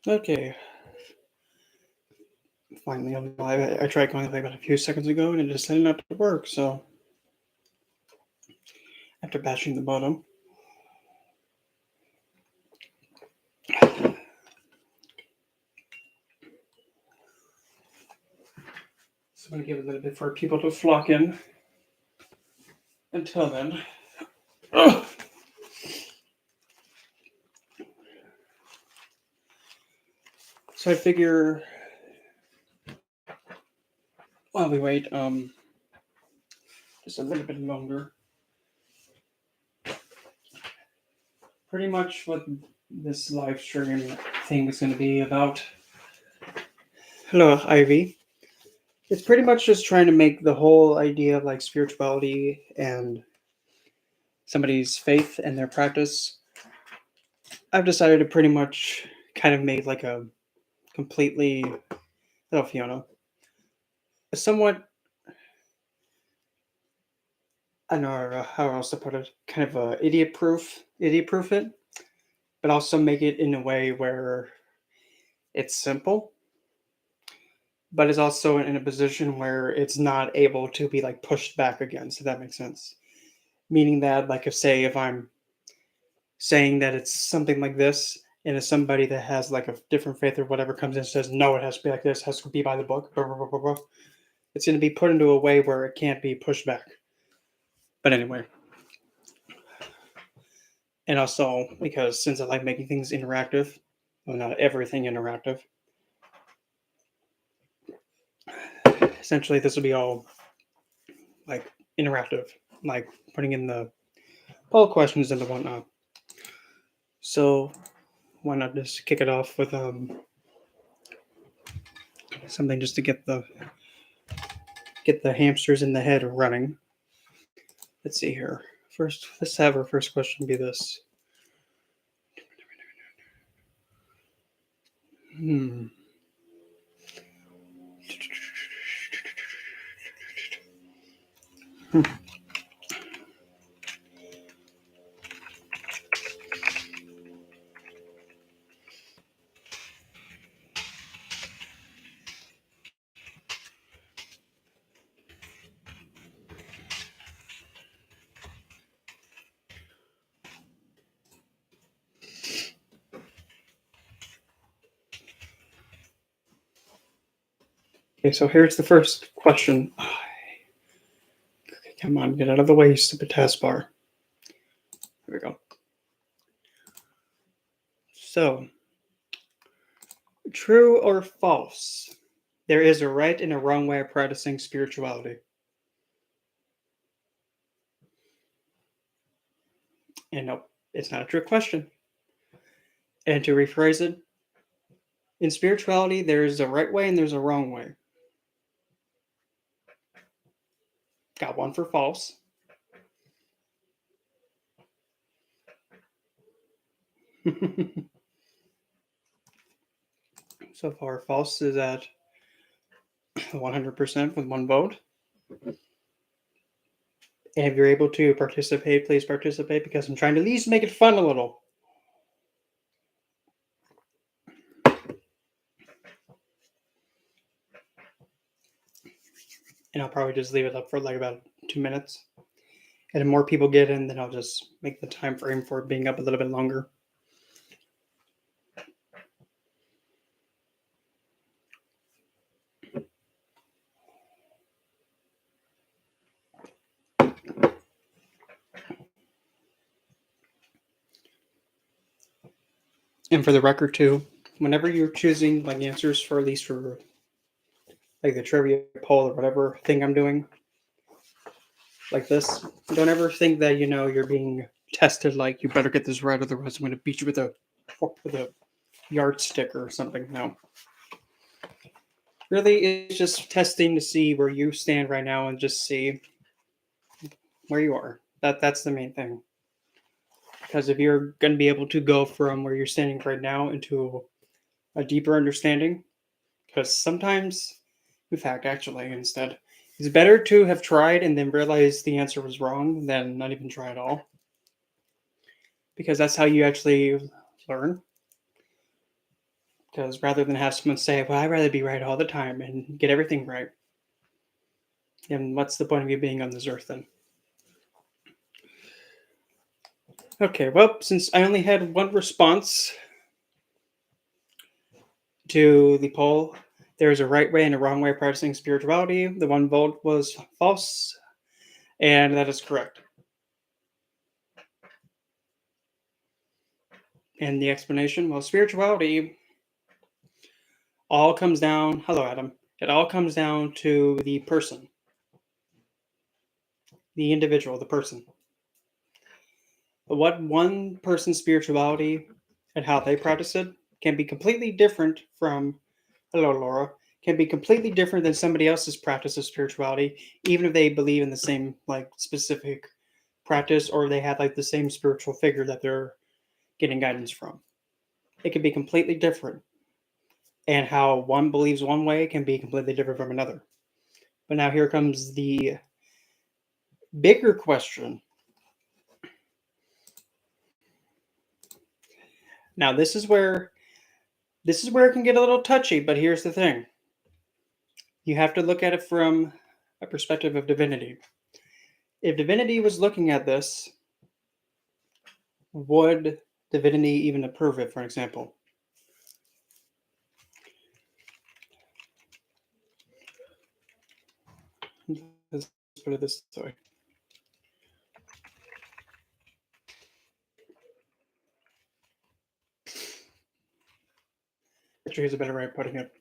Okay, finally I'm live. I tried going live about a few seconds ago and it decided not to work, so after bashing the bottom. So I'm going to give it a little bit for people to flock in. Until then. Ugh. So I figure while we wait, just a little bit longer. Pretty much what this live stream thing is going to be about. Hello, Ivy. It's pretty much just trying to make the whole idea of like spirituality and somebody's faith and their practice. I've decided to pretty much kind of make like a completely, hello Fiona, a somewhat, I don't know how else to put it, kind of a idiot proof it, but also make it in a way where it's simple, but it's also in a position where it's not able to be like pushed back against, if that makes sense. Meaning that, like, if I'm saying that it's something like this, and if somebody that has like a different faith or whatever comes in and says, no, it has to be like this, has to be by the book, blah, blah, blah, blah, blah, it's going to be put into a way where it can't be pushed back. But anyway, and also because since I like making things interactive, well, not everything interactive, essentially this will be all like interactive, like putting in the poll questions and the whatnot. So why not just kick it off with something just to get the hamsters in the head running. Let's see here. First, let's have our first question be this. Hmm. Hmm. Okay, so here's the first question. Come on, get out of the way, stupid taskbar. Here we go. So, true or false? There is a right and a wrong way of practicing spirituality. And no, it's not a trick question. And to rephrase it, in spirituality, there's a right way and there's a wrong way. Got one for false. So far, false is at 100% with one vote. And if you're able to participate, please participate because I'm trying to at least make it fun a little. And I'll probably just leave it up for like about 2 minutes. And if more people get in, then I'll just make the time frame for it being up a little bit longer. And for the record too, whenever you're choosing like answers for at least for like the trivia poll or whatever thing I'm doing, like this, don't ever think that you're being tested. Like you better get this right, otherwise I'm going to beat you with a yardstick or something. No, really, it's just testing to see where you stand right now and just see where you are. That's the main thing. Because if you're going to be able to go from where you're standing right now into a deeper understanding, because sometimes, in fact, actually, instead, it's better to have tried and then realize the answer was wrong than not even try at all. Because that's how you actually learn. Because rather than have someone say, well, I'd rather be right all the time and get everything right, then what's the point of you being on this earth then? Okay, well, since I only had one response to the poll, there is a right way and a wrong way of practicing spirituality. The one vote was false, and that is correct. And the explanation, well, spirituality all comes down, hello, Adam, it all comes down to the person, the individual, the person. What one person's spirituality and how they practice it can be completely different from, hello, Laura, can be completely different than somebody else's practice of spirituality, even if they believe in the same, like, specific practice or they have, like, the same spiritual figure that they're getting guidance from. It can be completely different. And how one believes one way can be completely different from another. But now here comes the bigger question. Now this is where it can get a little touchy, but here's the thing. You have to look at it from a perspective of divinity. If divinity was looking at this, would divinity even approve it, for example? Let's put it this way. Here's a better way of putting it.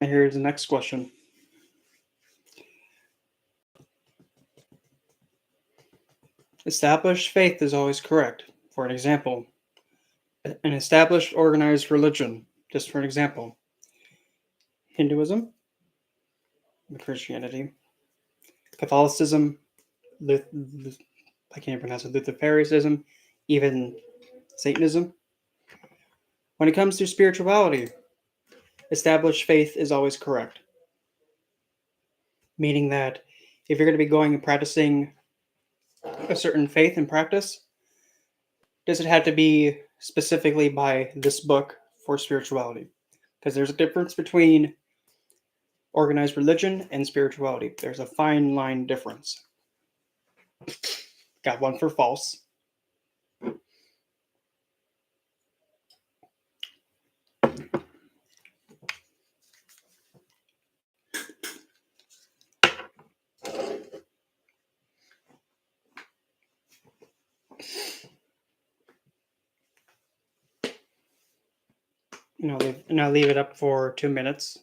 And here's the next question. Established faith is always correct. For an example, an established organized religion, just for an example, Hinduism, Christianity, Catholicism, I can't pronounce it, Lutheranism, even Satanism. When it comes to spirituality, established faith is always correct. Meaning that if you're going to be going and practicing a certain faith and practice, does it have to be specifically by this book for spirituality? Because there's a difference between organized religion and spirituality. There's a fine line difference. Got one for false. And I'll leave it up for 2 minutes.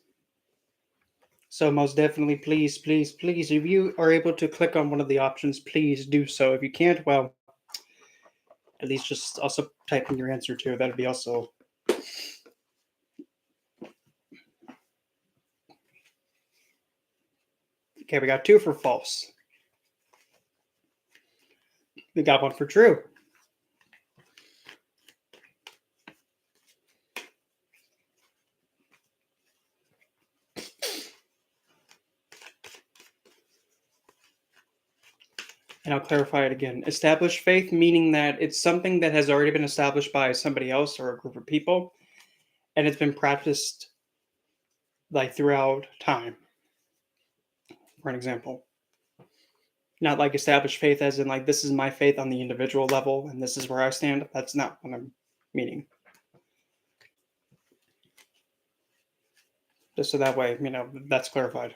So most definitely, please, please, please, if you are able to click on one of the options, please do so. If you can't, well, at least just also type in your answer too. That'd be also. Okay, we got 2 for false. We got 1 for true. And I'll clarify it again. Established faith, meaning that it's something that has already been established by somebody else or a group of people, and it's been practiced like throughout time. For an example, not like established faith as in like this is my faith on the individual level and this is where I stand. That's not what I'm meaning. Just so that way, that's clarified.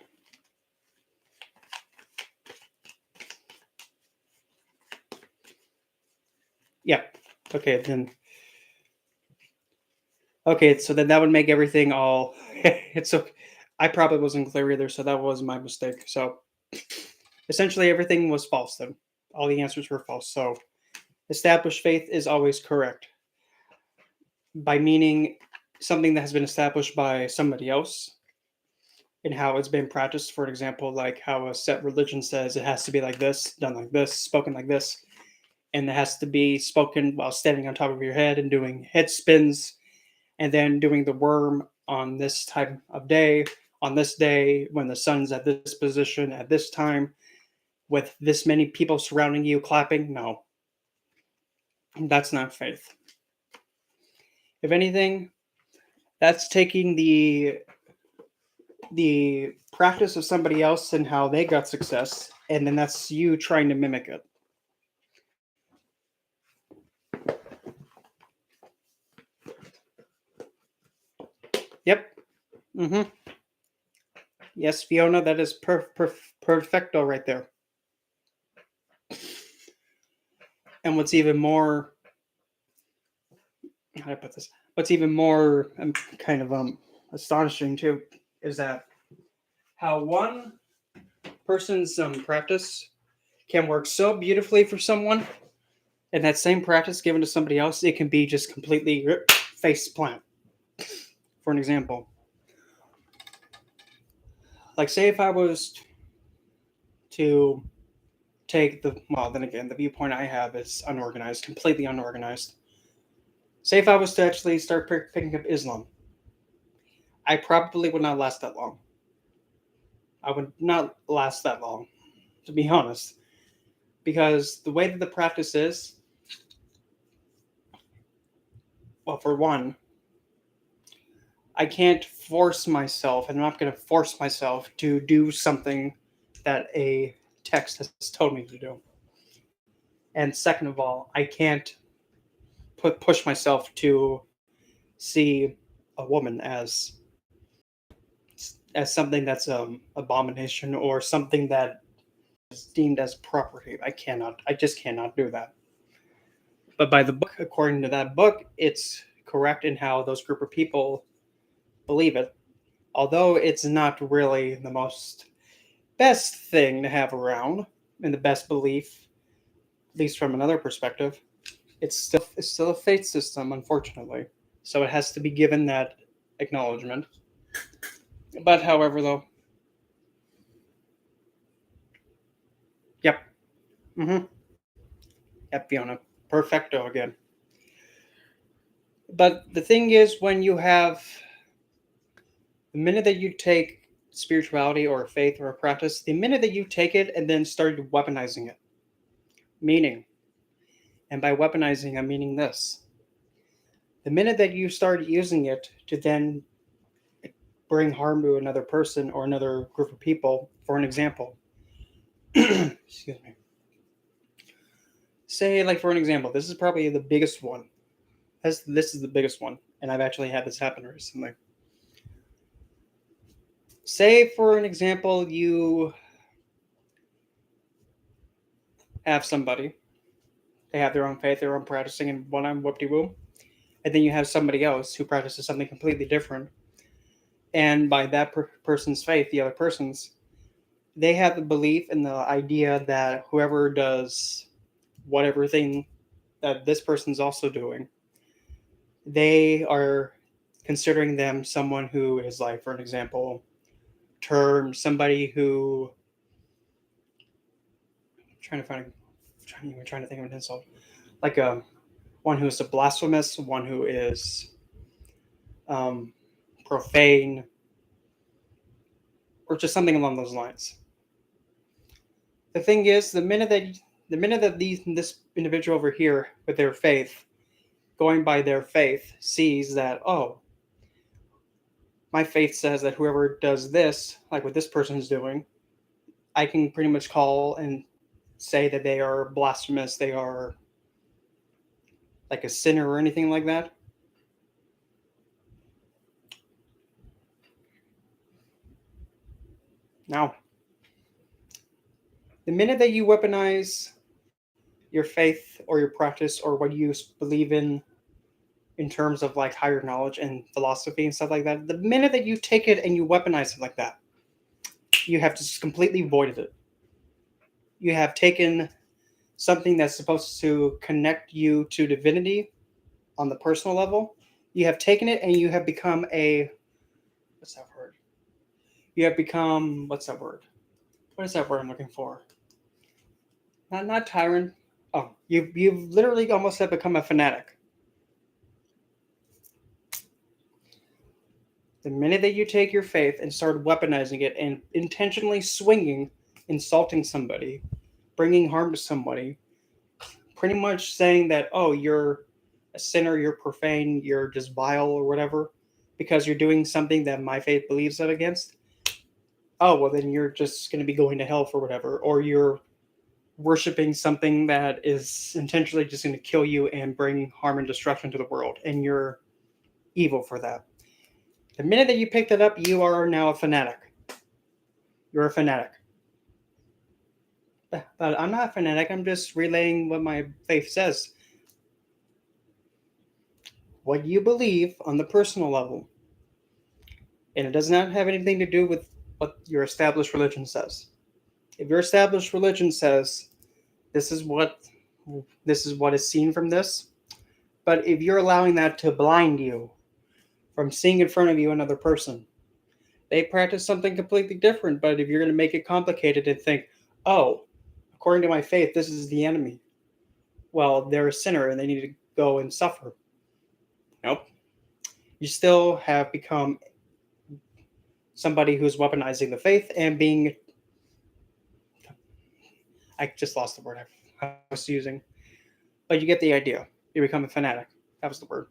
Yeah. Okay, then. Okay, so then that would make everything all. It's okay. I probably wasn't clear either, so that was my mistake. So essentially, everything was false then. All the answers were false. So established faith is always correct. By meaning something that has been established by somebody else. in how it's been practiced. For example, like how a set religion says it has to be like this, done like this, spoken like this, and it has to be spoken while standing on top of your head and doing head spins, and then doing the worm on this type of day, on this day, when the sun's at this position, at this time, with this many people surrounding you clapping. No, that's not faith. If anything, that's taking the practice of somebody else and how they got success, and then that's you trying to mimic it. Yep. Mm-hmm. Yes, Fiona, that is perfecto right there. And what's even more, how do I put this? What's even more kind of astonishing too is that how one person's practice can work so beautifully for someone, and that same practice given to somebody else, it can be just completely face plant. For an example, like say if I was to take the, well, then again, the viewpoint I have is unorganized, completely unorganized. Say if I was to actually start picking up Islam, I probably would not last that long. I would not last that long, to be honest, because the way that the practice is, well, for one, I can't force myself, and I'm not going to force myself to do something that a text has told me to do. And second of all, I can't push myself to see a woman as something that's abomination or something that is deemed as property. I just cannot do that. But by the book, according to that book, it's correct in how those group of people believe it. Although it's not really the most best thing to have around and the best belief, at least from another perspective, it's still a faith system, unfortunately. So it has to be given that acknowledgement. But however, though, yep, mm-hmm, yep, Fiona, perfecto again. But the thing is, when you have the minute that you take spirituality or faith or a practice, the minute that you take it and then started weaponizing it, meaning, and by weaponizing, I'm meaning this. The minute that you start using it to then bring harm to another person or another group of people, for an example, excuse me. Say, like, for an example, this is probably the biggest one. This is the biggest one, and I've actually had this happen recently. Say, for an example, you have somebody, they have their own faith, their own practicing, and one on whoop de whoop, and then you have somebody else who practices something completely different, and by that person's faith, the other person's, they have the belief and the idea that whoever does whatever thing that this person's also doing, they are considering them someone who is, like, for an example, term somebody who, I'm trying to find trying to think of an insult, like one who is a blasphemous, one who is um, profane, or just something along those lines. The thing is, the minute that this individual over here with their faith, going by their faith, sees that, oh, my faith says that whoever does this, like what this person's doing, I can pretty much call and say that they are blasphemous, they are like a sinner or anything like that. Now, the minute that you weaponize your faith or your practice or what you believe in terms of like higher knowledge and philosophy and stuff like that, the minute that you take it and you weaponize it like that, you have just completely voided it. You have taken something that's supposed to connect you to divinity on the personal level. You have taken it and you have become a, what's that word? You have become, what's that word? What is that word I'm looking for? Not tyrant. Oh, you've literally almost have become a fanatic. The minute that you take your faith and start weaponizing it and intentionally swinging, insulting somebody, bringing harm to somebody, pretty much saying that, oh, you're a sinner, you're profane, you're just vile or whatever, because you're doing something that my faith believes that against, oh, well, then you're just going to be going to hell for whatever, or you're worshiping something that is intentionally just going to kill you and bring harm and destruction to the world, and you're evil for that. The minute that you pick that up, you are now a fanatic. You're a fanatic. But I'm not a fanatic. I'm just relaying what my faith says. What you believe on the personal level. And it does not have anything to do with what your established religion says. If your established religion says this is what is seen from this, but if you're allowing that to blind you from seeing in front of you another person, they practice something completely different. But if you're going to make it complicated and think, oh, according to my faith, this is the enemy, well, they're a sinner and they need to go and suffer. Nope. You still have become somebody who's weaponizing the faith and being. I just lost the word I was using. But you get the idea. You become a fanatic. That was the word.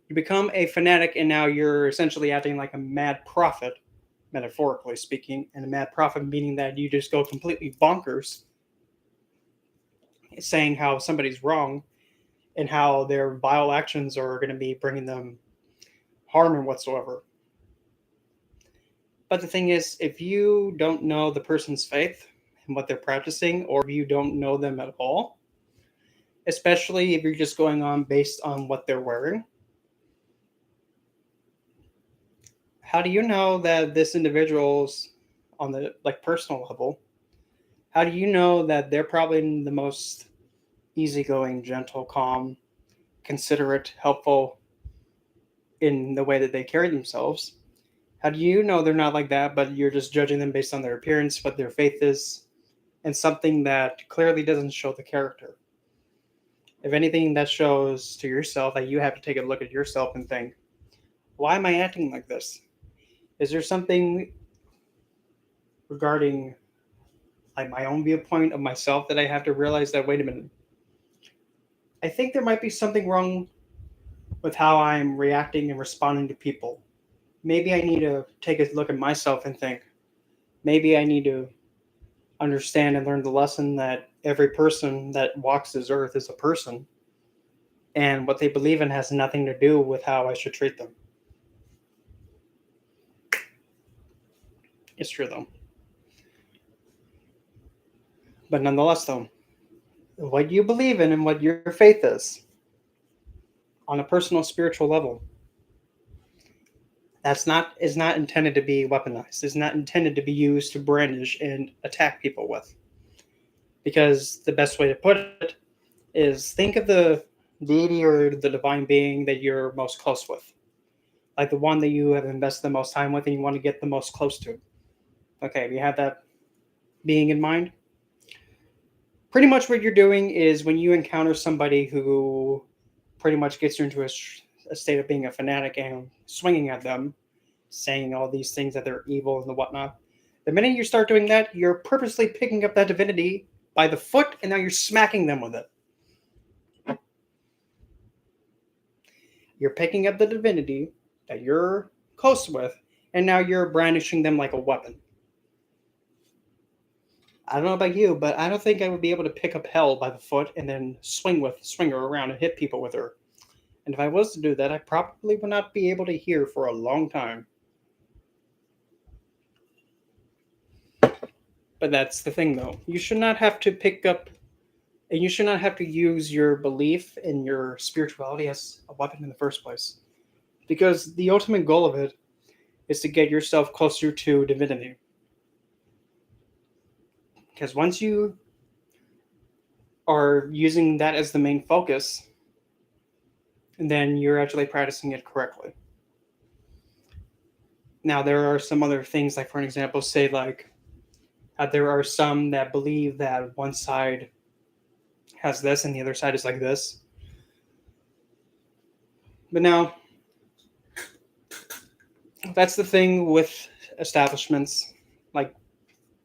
You become a fanatic, and now you're essentially acting like a mad prophet, metaphorically speaking, and a mad prophet meaning that you just go completely bonkers, saying how somebody's wrong and how their vile actions are going to be bringing them harm and whatsoever. But the thing is, if you don't know the person's faith and what they're practicing, or if you don't know them at all, especially if you're just going on based on what they're wearing, how do you know that this individual's on the like personal level? How do you know that they're probably the most easygoing, gentle, calm, considerate, helpful in the way that they carry themselves? How do you know they're not like that, but you're just judging them based on their appearance, what their faith is, and something that clearly doesn't show the character? If anything, that shows to yourself that you have to take a look at yourself and think, why am I acting like this? Is there something regarding like my own viewpoint of myself that I have to realize that, wait a minute, I think there might be something wrong with how I'm reacting and responding to people. Maybe I need to take a look at myself and think, maybe I need to understand and learn the lesson that every person that walks this earth is a person, and what they believe in has nothing to do with how I should treat them. It's true though. But nonetheless, though, what you believe in and what your faith is on a personal spiritual level, that's not is not intended to be weaponized. Is not intended to be used to brandish and attack people with. Because the best way to put it is think of the deity or the divine being that you're most close with, like the one that you have invested the most time with and you want to get the most close to. Okay, you have that being in mind. Pretty much what you're doing is when you encounter somebody who pretty much gets you into a state of being a fanatic and swinging at them, saying all these things that they're evil and the whatnot. The minute you start doing that, you're purposely picking up that divinity by the foot and now you're smacking them with it. You're picking up the divinity that you're close with and now you're brandishing them like a weapon. I don't know about you, but I don't think I would be able to pick up hell by the foot and then swing her around and hit people with her. And if I was to do that, I probably would not be able to hear for a long time. But that's the thing, though. You should not have to pick up, and you should not have to use your belief in your spirituality as a weapon in the first place. Because the ultimate goal of it is to get yourself closer to divinity. Because once you are using that as the main focus, then you're actually practicing it correctly. Now, there are some other things, like for an example, say like there are some that believe that one side has this and the other side is like this. But now, that's the thing with establishments, like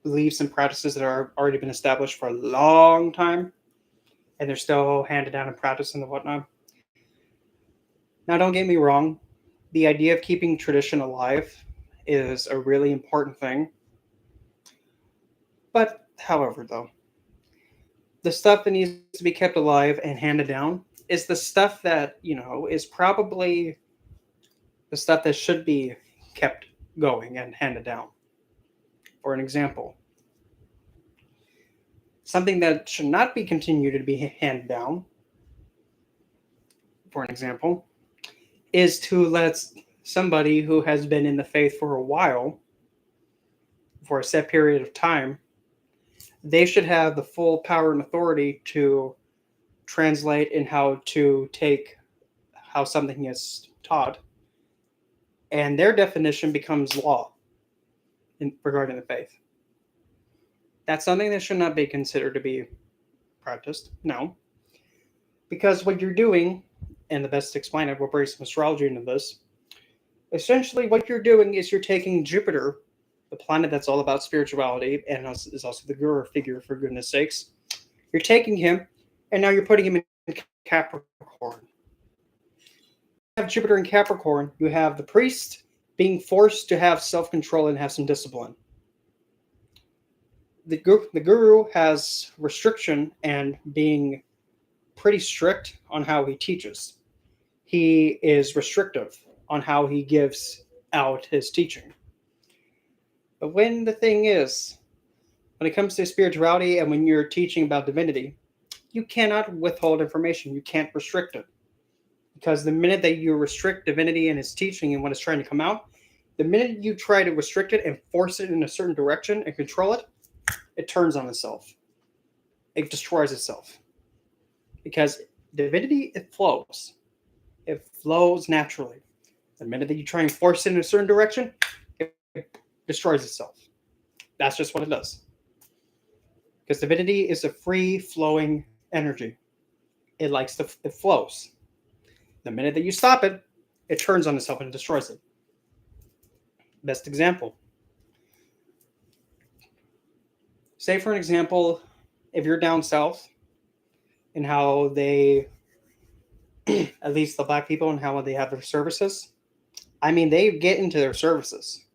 beliefs and practices that are already been established for a long time, and they're still handed down in practice and whatnot. Now, don't get me wrong, the idea of keeping tradition alive is a really important thing. But, however, though, the stuff that needs to be kept alive and handed down is the stuff that, is probably the stuff that should be kept going and handed down. For an example, something that should not be continued to be handed down, for an example, is to let somebody who has been in the faith for a while, for a set period of time, they should have the full power and authority to translate in how to take how something is taught, and their definition becomes law regarding the faith. That's something that should not be considered to be practiced. No, because what you're doing, and the best to explain it, we'll bring some astrology into this. Essentially, what you're doing is you're taking Jupiter, the planet that's all about spirituality, and is also the guru figure, for goodness sakes. You're taking him, and now you're putting him in Capricorn. You have Jupiter in Capricorn. You have the priest being forced to have self-control and have some discipline. The guru has restriction and being pretty strict on how he teaches. He is restrictive on how he gives out his teaching. But when the thing is, when it comes to spirituality and when you're teaching about divinity, you cannot withhold information. You can't restrict it. Because the minute that you restrict divinity and its teaching and what it's trying to come out, the minute you try to restrict it and force it in a certain direction and control it, it turns on itself. It destroys itself. Because divinity, it flows. It flows naturally. The minute that you try and force it in a certain direction, it destroys itself. That's just what it does. Because divinity is a free-flowing energy. It flows. The minute that you stop it, it turns on itself and it destroys it. Best example. Say, for an example, if you're down south and how they, at least the black people, and how they have their services. I mean, they get into their services.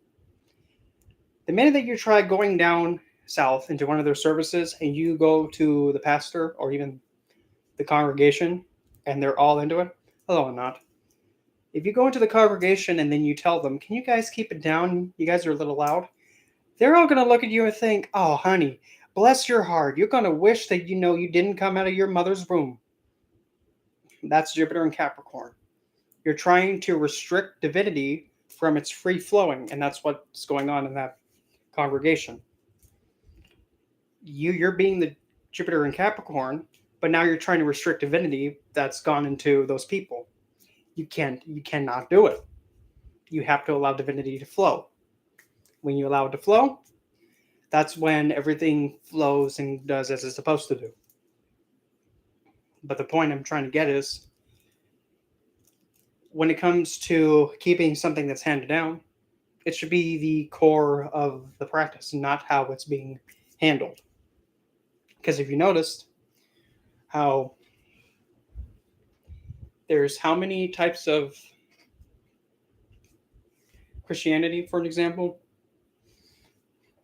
The minute that you try going down south into one of their services and you go to the pastor or even the congregation and they're all into it, hello, I'm not. If you go into the congregation and then you tell them, can you guys keep it down? You guys are a little loud. They're all going to look at you and think, oh, honey, bless your heart. You're going to wish that you didn't come out of your mother's womb. That's Jupiter and Capricorn. You're trying to restrict divinity from its free flowing, and that's what's going on in that congregation. You're being the Jupiter and Capricorn, but now you're trying to restrict divinity that's gone into those people. You cannot do it. You have to allow divinity to flow. When you allow it to flow, that's when everything flows and does as it's supposed to do. But the point I'm trying to get is, when it comes to keeping something that's handed down, it should be the core of the practice, not how it's being handled. Because if you noticed how there's how many types of Christianity, for an example,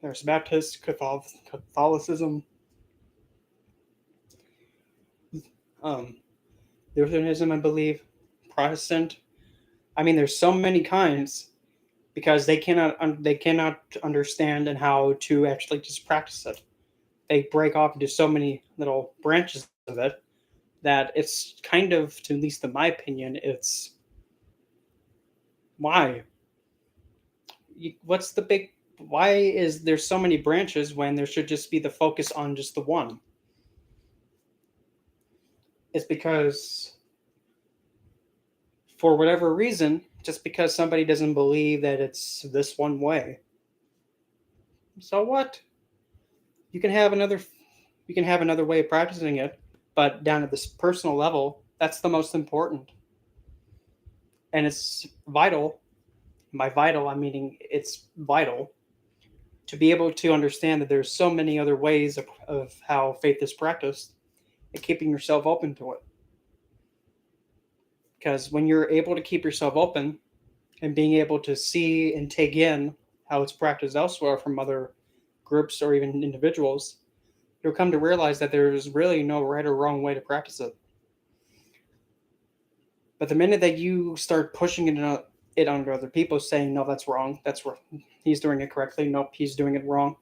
there's Baptist, Catholicism, Lutheranism, I believe, Protestant. I mean, there's so many kinds because they cannot understand and how to actually just practice it. They break off into so many little branches of it that it's kind of, to at least in my opinion, it's why. What's the big? Why is there so many branches when there should just be the focus on just the one? It's because, for whatever reason, Just because somebody doesn't believe that it's this one way, so what? You can have another you can have another way of practicing it, but down at this personal level, that's the most important. And it's vital. By vital, I'm meaning it's vital to be able to understand that there's so many other ways of how faith is practiced and keeping yourself open to it. Because when you're able to keep yourself open and being able to see and take in how it's practiced elsewhere from other groups or even individuals, you'll come to realize that there's really no right or wrong way to practice it. But the minute that you start pushing it onto other people, saying, no, that's wrong, that's wrong, he's doing it correctly, nope, he's doing it wrong,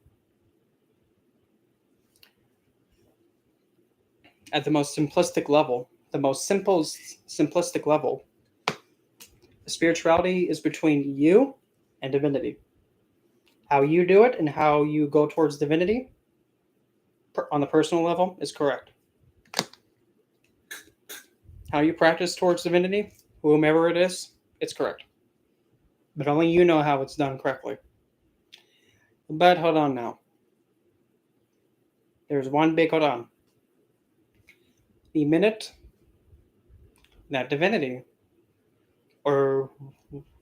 at the most simplistic level, the most simplistic level, spirituality is between you and divinity. How you do it and how you go towards divinity on the personal level is correct. How you practice towards divinity, whomever it is, it's correct. But only you know how it's done correctly. But hold on now. There's one big hold on. The minute that divinity, or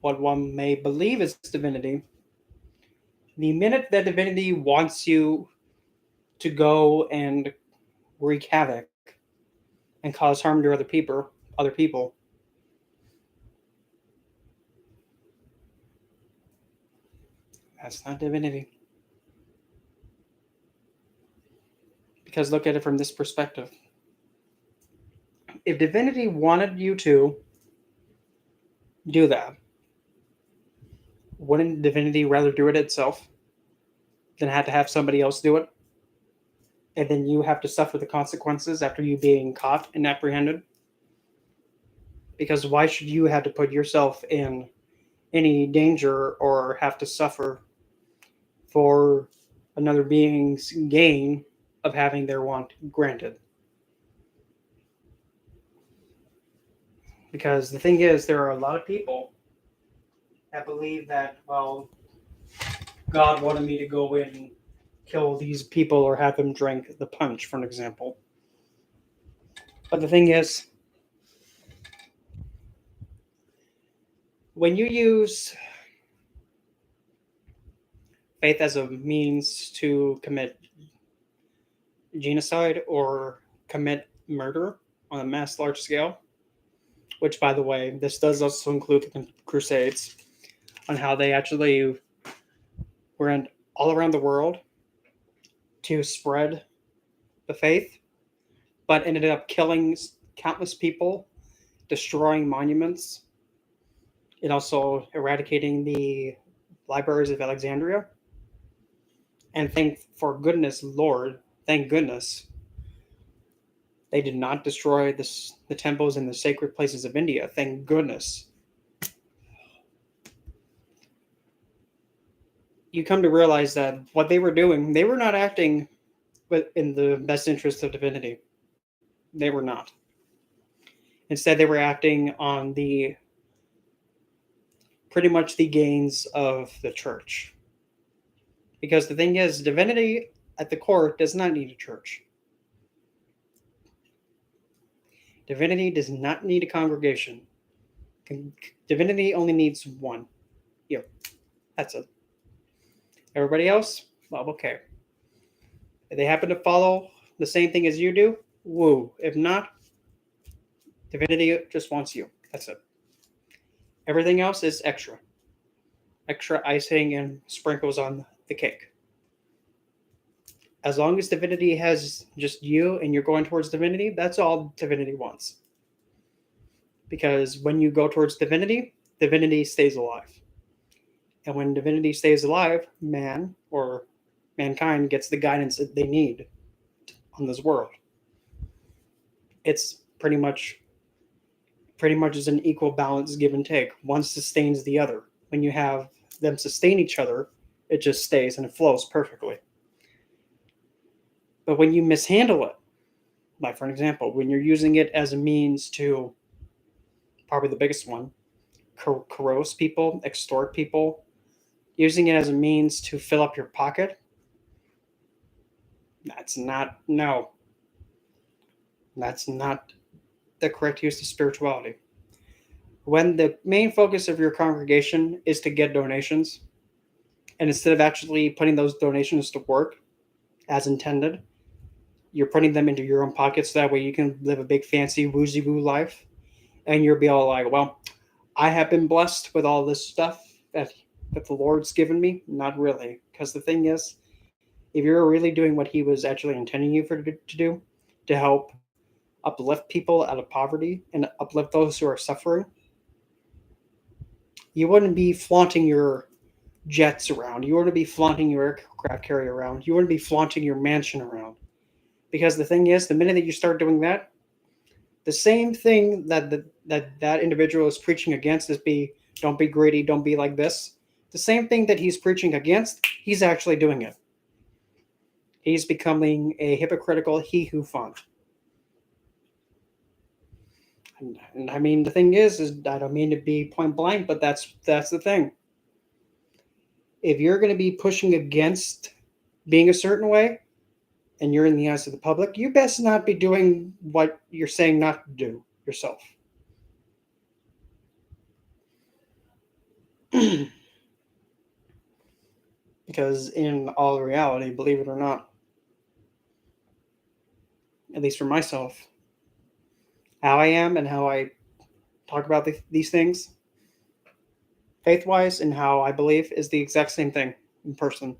what one may believe is divinity, the minute that divinity wants you to go and wreak havoc and cause harm to other people, that's not divinity. Because look at it from this perspective. If divinity wanted you to do that, wouldn't divinity rather do it itself than have to have somebody else do it? And then you have to suffer the consequences after you being caught and apprehended? Because why should you have to put yourself in any danger or have to suffer for another being's gain of having their want granted? Because the thing is, there are a lot of people that believe that, well, God wanted me to go in and kill these people or have them drink the punch, for an example. But the thing is, when you use faith as a means to commit genocide or commit murder on a mass large scale, which, by the way, this does also include the Crusades, on how they actually went all around the world to spread the faith, but ended up killing countless people, destroying monuments, and also eradicating the libraries of Alexandria. And thank goodness, they did not destroy the temples and the sacred places of India. Thank goodness. You come to realize that what they were doing, they were not acting in the best interest of divinity. They were not. Instead, they were acting on the pretty much the gains of the church. Because the thing is, divinity at the core does not need a church. Divinity does not need a congregation. Divinity only needs one. Yep, that's it. Everybody else, well, okay. If they happen to follow the same thing as you do, woo. If not, divinity just wants you. That's it. Everything else is extra. Extra icing and sprinkles on the cake. As long as divinity has just you and you're going towards divinity, that's all divinity wants. Because when you go towards divinity, divinity stays alive. And when divinity stays alive, man or mankind gets the guidance that they need on this world. It's pretty much is an equal balance give and take. One sustains the other. When you have them sustain each other, it just stays and it flows perfectly. But when you mishandle it, like for an example, when you're using it as a means to, probably the biggest one, coerce people, extort people, using it as a means to fill up your pocket, that's not, no, that's not the correct use of spirituality. When the main focus of your congregation is to get donations, and instead of actually putting those donations to work as intended, you're putting them into your own pockets. So that way you can live a big fancy woozy woo life, and you'll be all like, "Well, I have been blessed with all this stuff that the Lord's given me." Not really, because the thing is, if you're really doing what He was actually intending you to do, to help uplift people out of poverty and uplift those who are suffering, you wouldn't be flaunting your jets around. You wouldn't be flaunting your aircraft carrier around. You wouldn't be flaunting your mansion around. Because the thing is, the minute that you start doing that, the same thing that individual is preaching against is don't be greedy, don't be like this. The same thing that he's preaching against, he's actually doing it. He's becoming a hypocritical he who font. And I mean, the thing is I don't mean to be point blank, but that's the thing. If you're going to be pushing against being a certain way, and you're in the eyes of the public, you best not be doing what you're saying not to do yourself. Because in all reality, believe it or not, at least for myself, how I am and how I talk about these things, faith wise, and how I believe is the exact same thing in person.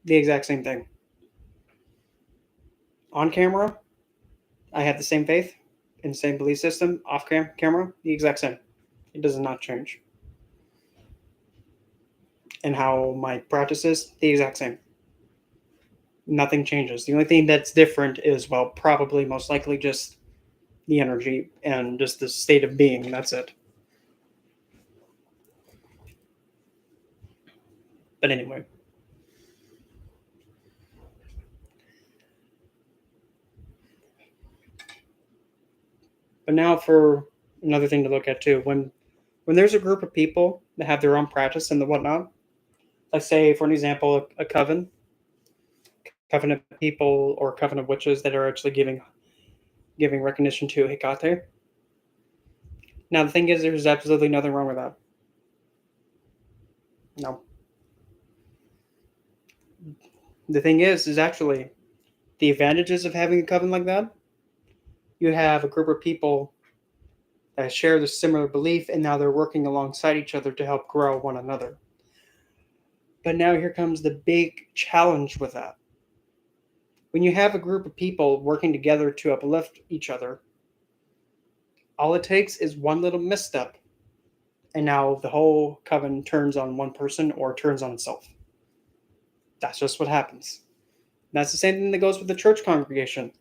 The exact same thing. On camera, I have the same faith and the same belief system. Off camera, the exact same. It does not change. And how my practice is, the exact same. Nothing changes. The only thing that's different is, well, probably most likely just the energy and just the state of being. That's it. But anyway. But now for another thing to look at too. When there's a group of people that have their own practice and the whatnot, let's say for an example, a coven of people or coven of witches that are actually giving recognition to Hecate. Now the thing is, there's absolutely nothing wrong with that. No. The thing is actually the advantages of having a coven like that. You have a group of people that share the similar belief, and now they're working alongside each other to help grow one another. But now here comes the big challenge with that. When you have a group of people working together to uplift each other, all it takes is one little misstep, and now the whole coven turns on one person or turns on itself. That's just what happens. That's the same thing that goes with the church congregation.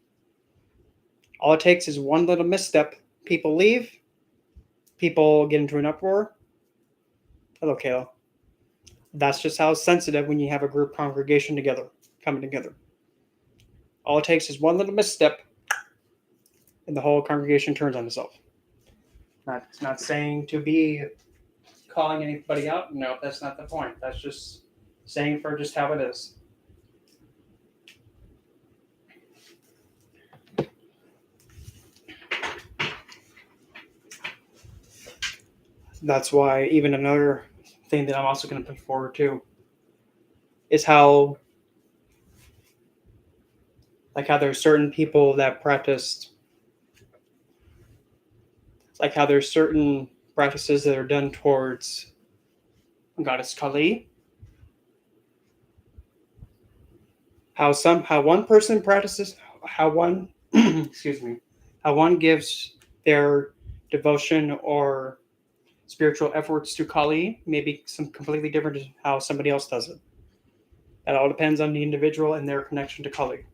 All it takes is one little misstep. People leave, people get into an uproar. Hello, Kayla. That's just how sensitive when you have a group congregation together, coming together. All it takes is one little misstep, and the whole congregation turns on itself. Not saying to be calling anybody out. No, that's not the point. That's just saying for just how it is. That's why even another thing that I'm also going to put forward too is how there's certain people that practiced, like how there's certain practices that are done towards goddess Kali. How one person practices, how one excuse me, how one gives their devotion or spiritual efforts to Kali may be some completely different to how somebody else does it. That all depends on the individual and their connection to Kali.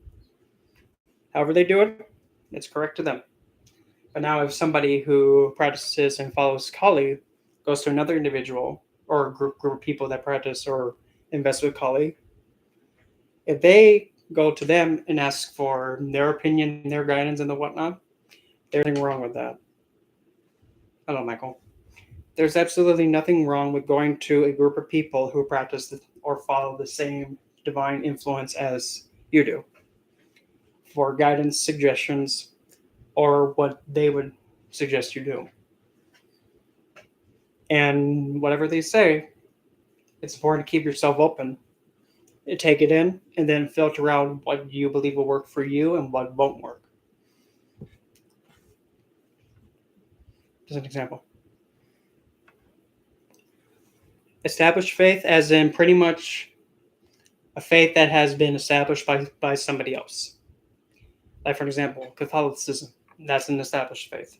However they do it, it's correct to them. But now if somebody who practices and follows Kali goes to another individual or a group of people that practice or invest with Kali, if they go to them and ask for their opinion, their guidance, and the whatnot, there's nothing wrong with that. Hello, Michael. There's absolutely nothing wrong with going to a group of people who practice or follow the same divine influence as you do for guidance, suggestions, or what they would suggest you do. And whatever they say, it's important to keep yourself open, take it in, and then filter out what you believe will work for you and what won't work. As an example, established faith, as in pretty much a faith that has been established by somebody else. Like, for example, Catholicism, that's an established faith.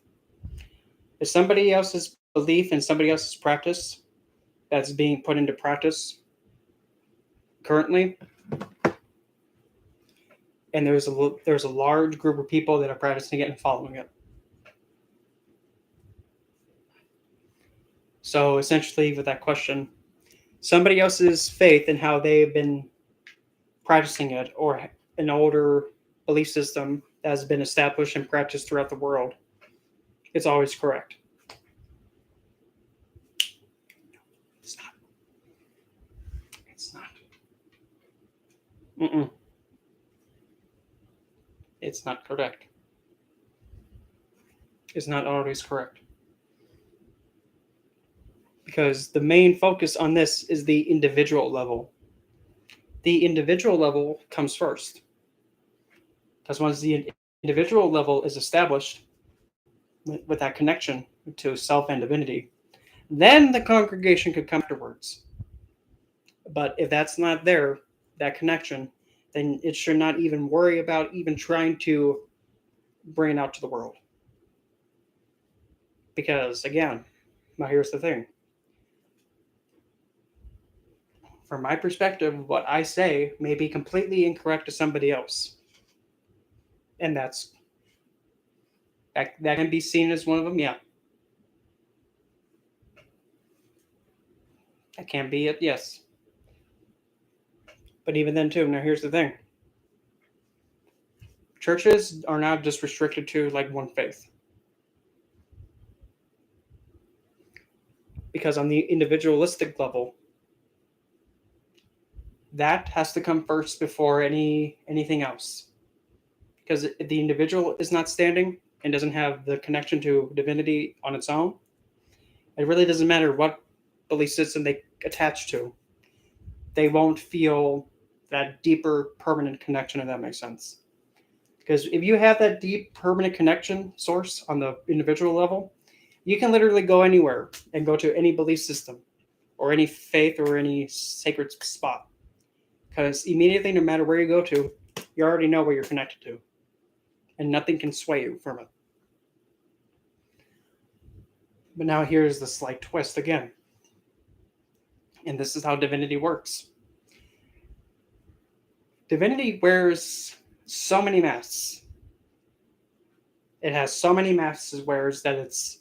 If somebody else's belief and somebody else's practice that's being put into practice currently, and there's a large group of people that are practicing it and following it. So essentially, with that question, somebody else's faith and how they've been practicing it, or an older belief system that has been established and practiced throughout the world, it's always correct. It's not. It's not. Mm-mm. It's not correct. It's not always correct. Because the main focus on this is the individual level. The individual level comes first. Because once the individual level is established with that connection to self and divinity, then the congregation could come afterwards. But if that's not there, that connection, then it should not even worry about even trying to bring it out to the world. Because again, now here's the thing. From my perspective, what I say may be completely incorrect to somebody else. And that can be seen as one of them, yeah. That can be it, yes. But even then too, now here's the thing. Churches are not just restricted to like one faith. Because on the individualistic level, that has to come first before anything else. Because if the individual is not standing and doesn't have the connection to divinity on its own, it really doesn't matter what belief system they attach to. They won't feel that deeper permanent connection, if that makes sense. Because if you have that deep permanent connection source on the individual level, you can literally go anywhere and go to any belief system or any faith or any sacred spot. Because immediately, no matter where you go to, you already know where you're connected to. And nothing can sway you from it. But now here's the slight twist again. And this is how divinity works. Divinity wears so many masks. It has so many masks it wears that it's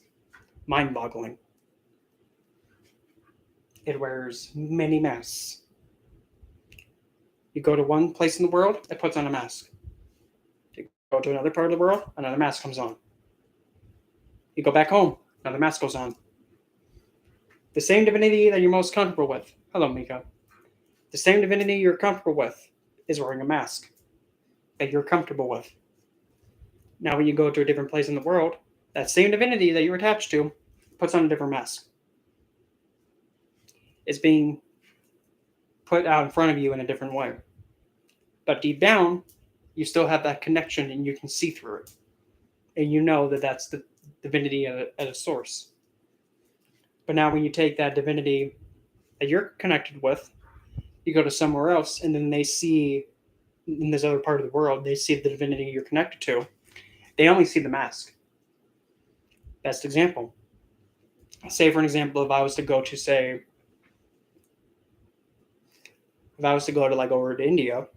mind-boggling. It wears many masks. You go to one place in the world, it puts on a mask. You go to another part of the world, another mask comes on. You go back home, another mask goes on. The same divinity that you're most comfortable with. Hello, Mika. The same divinity you're comfortable with is wearing a mask that you're comfortable with. Now, when you go to a different place in the world, that same divinity that you're attached to puts on a different mask. It's being put out in front of you in a different way. But deep down, you still have that connection and you can see through it. And you know that that's the divinity at a source. But now when you take that divinity that you're connected with, you go to somewhere else and then they see, in this other part of the world, they see the divinity you're connected to. They only see the mask. Best example. Say, for an example, if I was to go like over to India,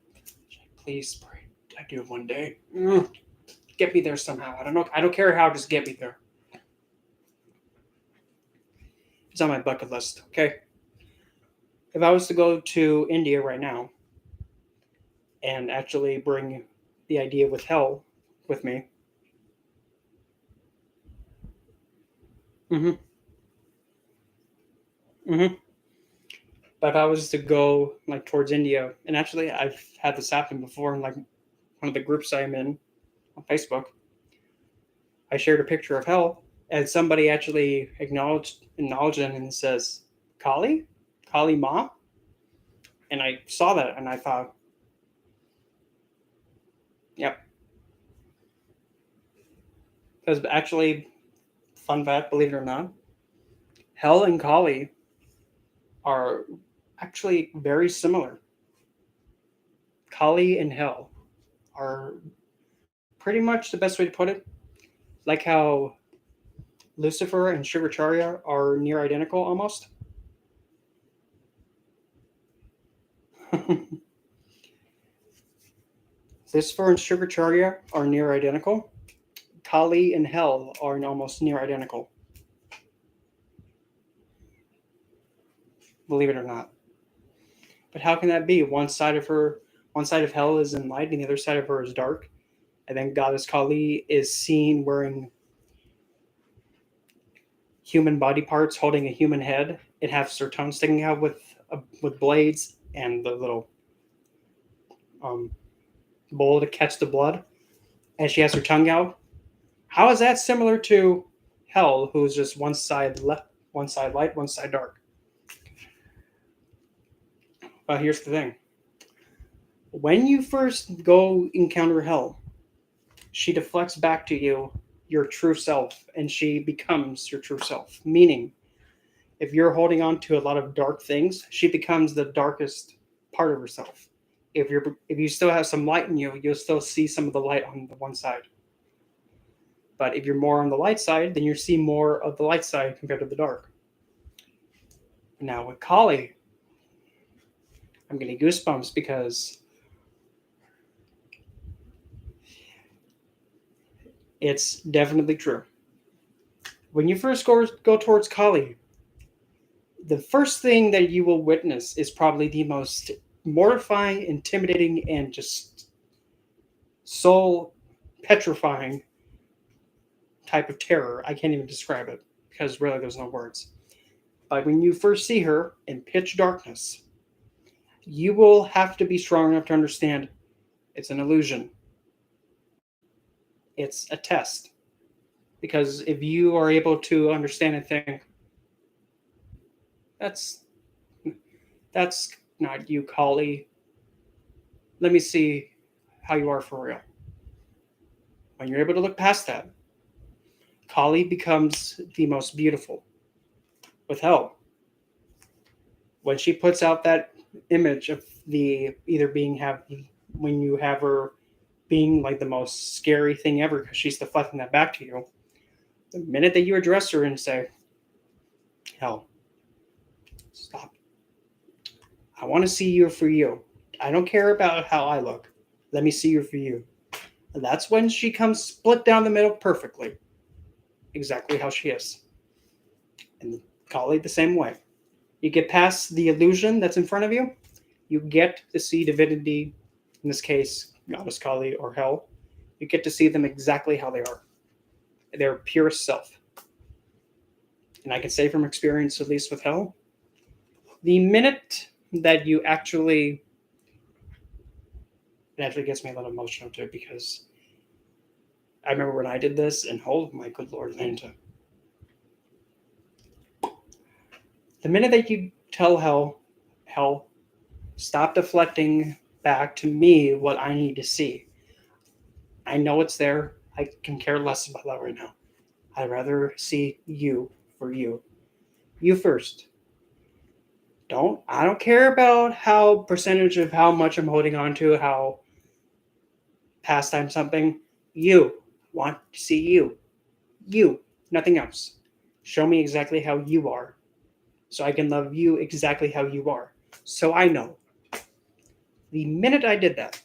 please pray, I do it one day. Get me there somehow. I don't care how, just get me there. It's on my bucket list, okay? If I was to go to India right now and actually bring the idea with hell with me, Hmm. But if I was to go like towards India, and actually I've had this happen before in like one of the groups I'm in on Facebook, I shared a picture of hell, and somebody actually acknowledged it and says, "Kali, Kali Ma," and I saw that and I thought, "Yep." Because actually, fun fact, believe it or not, hell and Kali are actually very similar. Kali and hell are pretty much the best way to put it. Like how Lucifer and Shrivacharya are near identical almost. Lucifer and Shrivacharya are near identical. Kali and Hell are almost near identical. Believe it or not. But how can that be? One side of Hell is in light, and the other side of her is dark. And then Goddess Kali is seen wearing human body parts, holding a human head. It has her tongue sticking out with blades and the little um, bowl to catch the blood. And she has her tongue out. How is that similar to Hell, who's just one side left, one side light, one side dark? Well, here's the thing: when you first go encounter Hell, she deflects back to you your true self, and she becomes your true self. Meaning, if you're holding on to a lot of dark things, she becomes the darkest part of herself. If you still have some light in you, you'll still see some of the light on the one side. But if you're more on the light side, then you see more of the light side compared to the dark. Now with Kali, I'm getting goosebumps because it's definitely true. When you first go towards Kali, the first thing that you will witness is probably the most mortifying, intimidating, and just soul petrifying type of terror. I can't even describe it because really there's no words. But when you first see her in pitch darkness, you will have to be strong enough to understand it's an illusion. It's a test. Because if you are able to understand and think, that's that's not you, Kali. Let me see how you are for real. When you're able to look past that, Kali becomes the most beautiful. With hell, when she puts out that image of the either being have when you have her being like the most scary thing ever because she's deflecting that back to you. The minute that you address her and say, "Hell, stop! I want to see you for you. I don't care about how I look. Let me see you for you." And that's when she comes split down the middle perfectly, exactly how she is. And Kali the same way. You get past the illusion that's in front of you, you get to see divinity, in this case, Goddess Kali or Hell. You get to see them exactly how they are. Their purest self. And I can say from experience, at least with Hell, the minute that you actually, it actually gets me a little emotional too because I remember when I did this, and oh my good lord, Linda. The minute that you tell Hell, stop deflecting back to me what I need to see. I know it's there. I can care less about that right now. I'd rather see you for you. You first. I don't care about how percentage of how much I'm holding on to, how past time something. You want to see you. You. Nothing else. Show me exactly how you are. So I can love you exactly how you are. So I know. The minute I did that,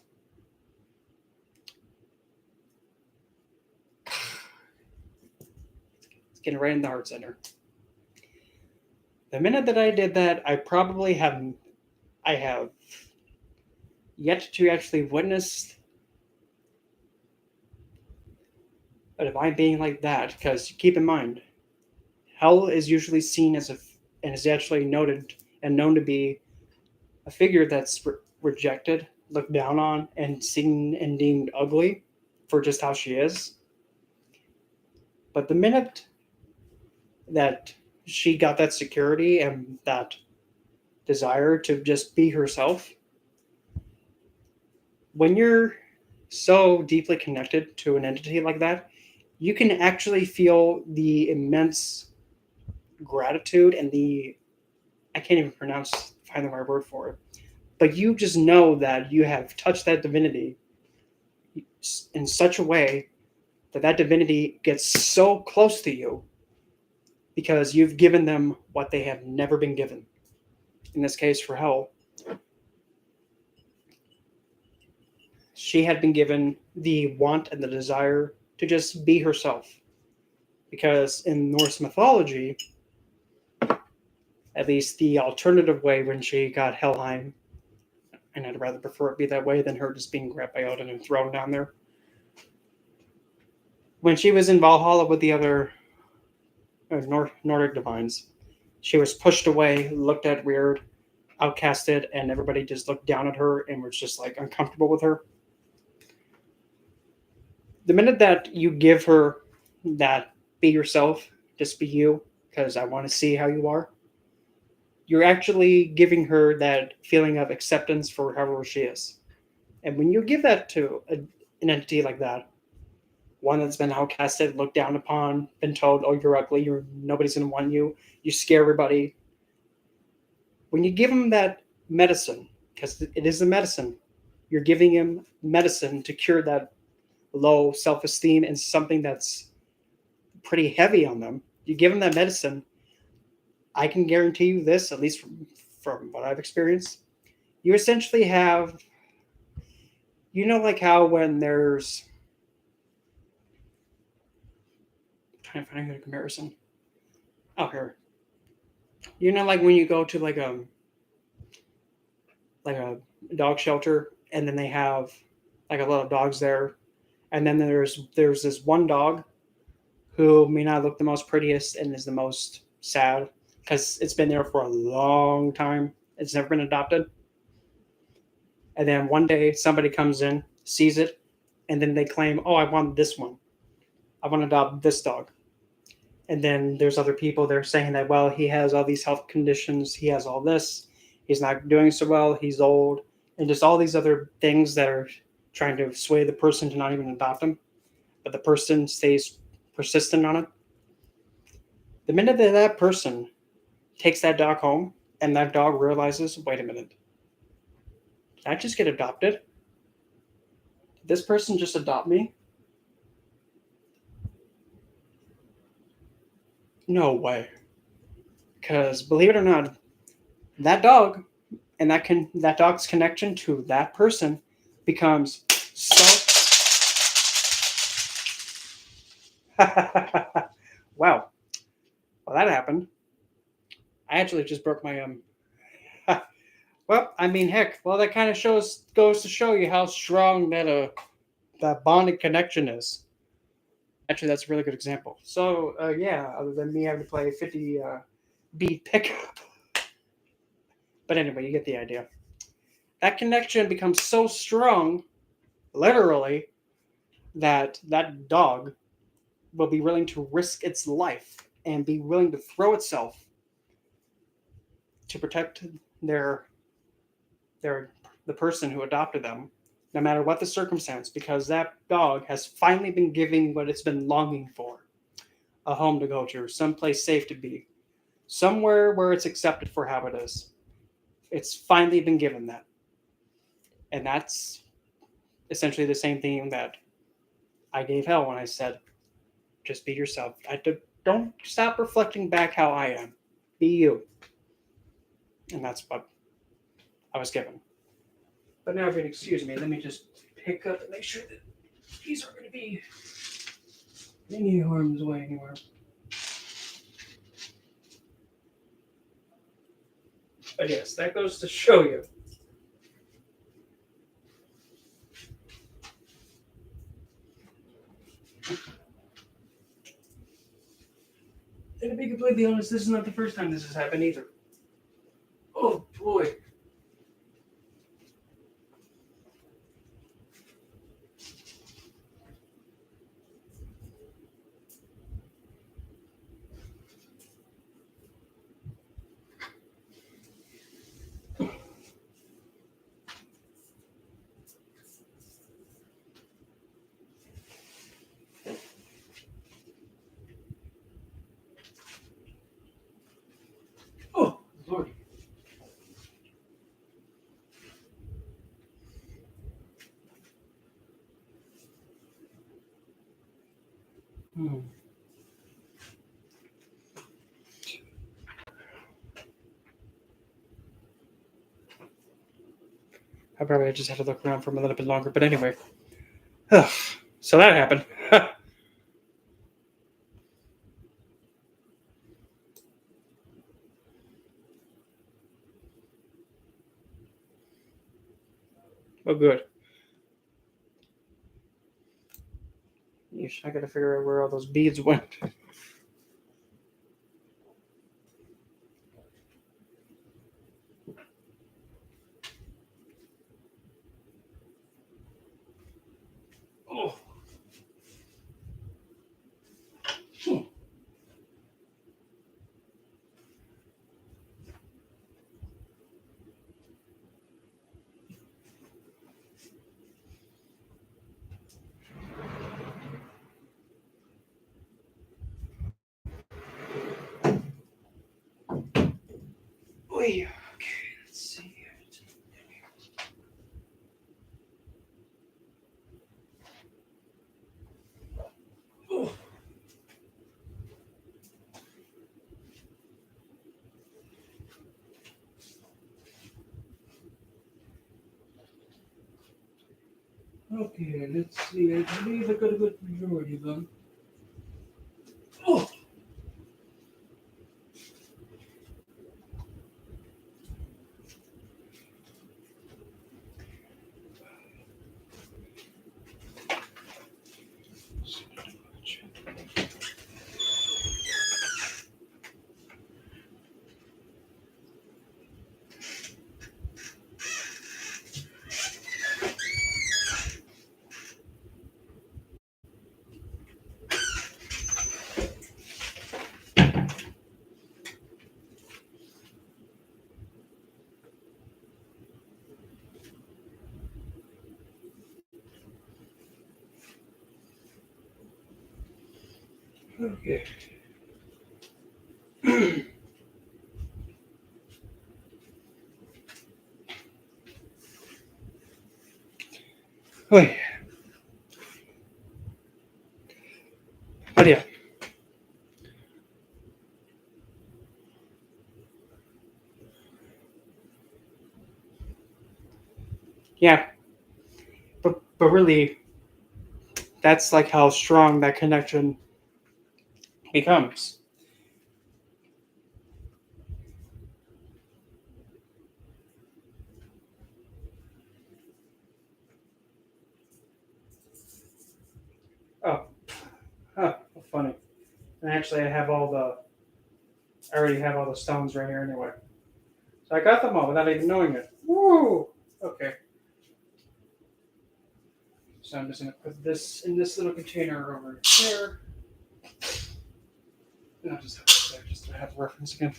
it's getting right in the heart center. The minute that I did that, I have yet to actually witness a divine being like that. Because keep in mind, hell is usually seen as a and is actually noted and known to be a figure that's rejected, looked down on, and seen and deemed ugly for just how she is. But the minute that she got that security and that desire to just be herself, when you're so deeply connected to an entity like that, you can actually feel the immense gratitude and the I can't even find the right word for it, but you just know that you have touched that divinity in such a way that that divinity gets so close to you because you've given them what they have never been given. In this case, for Hel, she had been given the want and the desire to just be herself. Because in Norse mythology, at least the alternative way when she got Helheim, and I'd rather prefer it be that way than her just being grabbed by Odin and thrown down there. When she was in Valhalla with the other Nordic divines, she was pushed away, looked at weird, outcasted, and everybody just looked down at her and was just like uncomfortable with her. The minute that you give her that be yourself, just be you, because I want to see how you are, you're actually giving her that feeling of acceptance for however she is. And when you give that to an entity like that, one that's been outcasted, looked down upon, been told, "Oh, you're ugly. You're nobody's gonna want you. You scare everybody." When you give them that medicine, because it is a medicine, you're giving him medicine to cure that low self-esteem and something that's pretty heavy on them. You give them that medicine. I can guarantee you this, at least from what I've experienced. You essentially have, like how when there's, I'm trying to find a good comparison. Oh, here. Like when you go to like a dog shelter, and then they have like a lot of dogs there, and then there's this one dog who may not look the most prettiest and is the most sad because it's been there for a long time. It's never been adopted. And then one day somebody comes in, sees it, and then they claim, "Oh, I want this one. I want to adopt this dog." And then there's other people there saying that, well, he has all these health conditions, he has all this, he's not doing so well, he's old, and just all these other things that are trying to sway the person to not even adopt him. But the person stays persistent on it. The minute that that person takes that dog home and that dog realizes, wait a minute, did I just get adopted? Did this person just adopt me? No way. Because believe it or not, that dog and that dog's connection to that person becomes so wow. Well, that happened. I actually just broke my well, I mean, heck. Well, that kind of goes to show you how strong that bonding connection is. Actually, that's a really good example. So, yeah, other than me having to play 50 beat pickup, but anyway, you get the idea. That connection becomes so strong, literally, that that dog will be willing to risk its life and be willing to throw itself to protect their their the person who adopted them, no matter what the circumstance, because that dog has finally been giving what it's been longing for: a home to go to, someplace safe to be, somewhere where it's accepted for how it is. It's finally been given that, and that's essentially the same thing that I gave Hell when I said, "Just be yourself. Don't stop reflecting back how I am. Be you." And that's what I was given. But now, if you'd excuse me, let me just pick up and make sure that these aren't going to be any harm's way anywhere. But yes, that goes to show you. And to be completely honest, this is not the first time this has happened either. Oh boy. Oh lordy. Hmm. I probably just had to look around for a little bit longer, but anyway. So that happened. Oh, good. Yeesh, I gotta figure out where all those beads went. Oh. Hmm. Oy. Okay, let's see. Oh. Okay, let's see. I believe I got a good majority of them. Oh. Okay. Oy. But yeah. Yeah. But really, that's like how strong that connection becomes. Oh. Huh. Funny. And actually, I already have all the stones right here anyway. So I got them all without even knowing it. Woo! Okay. So I'm just gonna put this in this little container over here. And I'll just have it there just to have the reference again.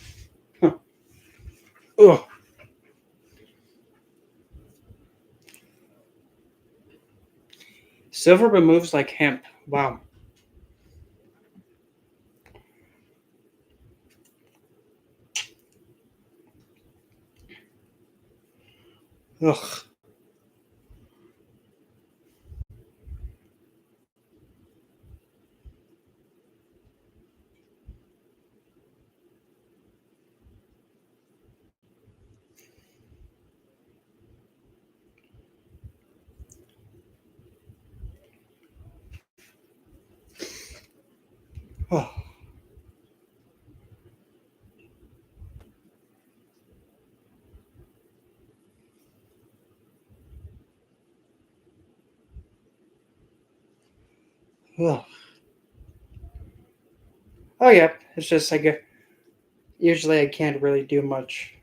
Huh. Ugh. Silver removes like hemp. Wow. Ugh. Oh. Ugh. Oh yeah. It's just like usually I can't really do much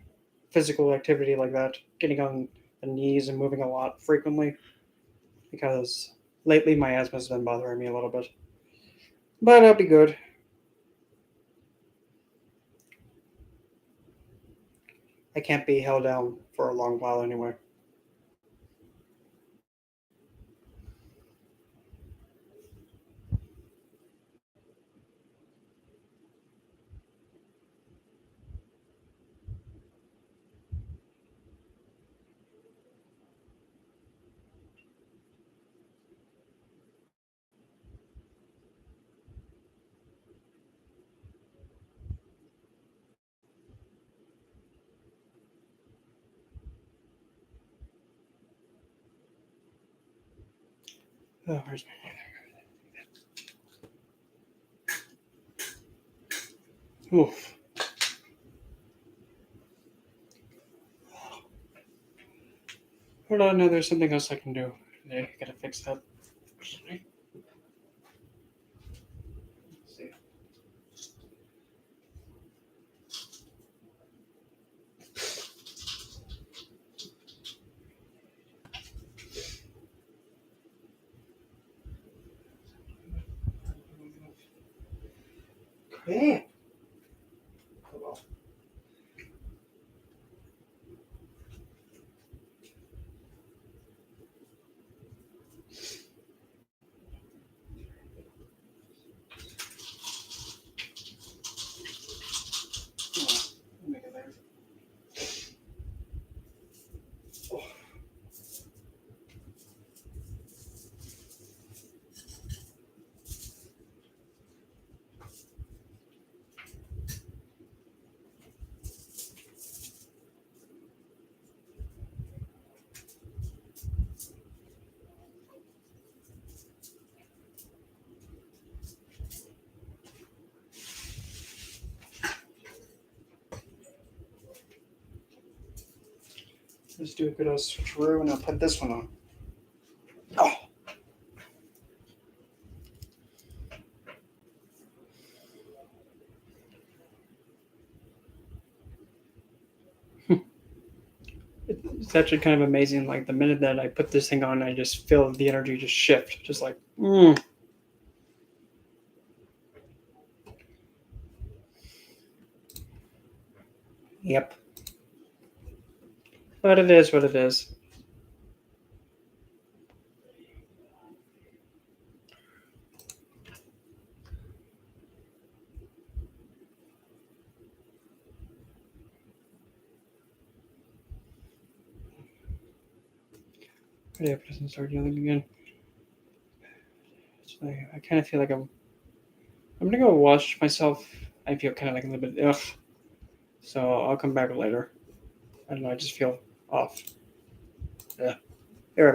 physical activity like that, getting on the knees and moving a lot frequently because lately my asthma's been bothering me a little bit. But I'll be good. I can't be held down for a long while anyway. Oh, where's my. Oof. Hold on, no, there's something else I can do. I gotta fix that. See. Okay. Oh, well. Oh, let me get there. Oh, let's do a good old switcheroo and I'll put this one on. Oh, it's actually kind of amazing. Like the minute that I put this thing on, I just feel the energy just shift. Just like, yep. But it is what it is. Yeah, it doesn't start yelling again. It's like, I kind of feel like I'm gonna go wash myself. I feel kind of like a little bit ugh. So I'll come back later. I don't know. I just feel off. Yeah.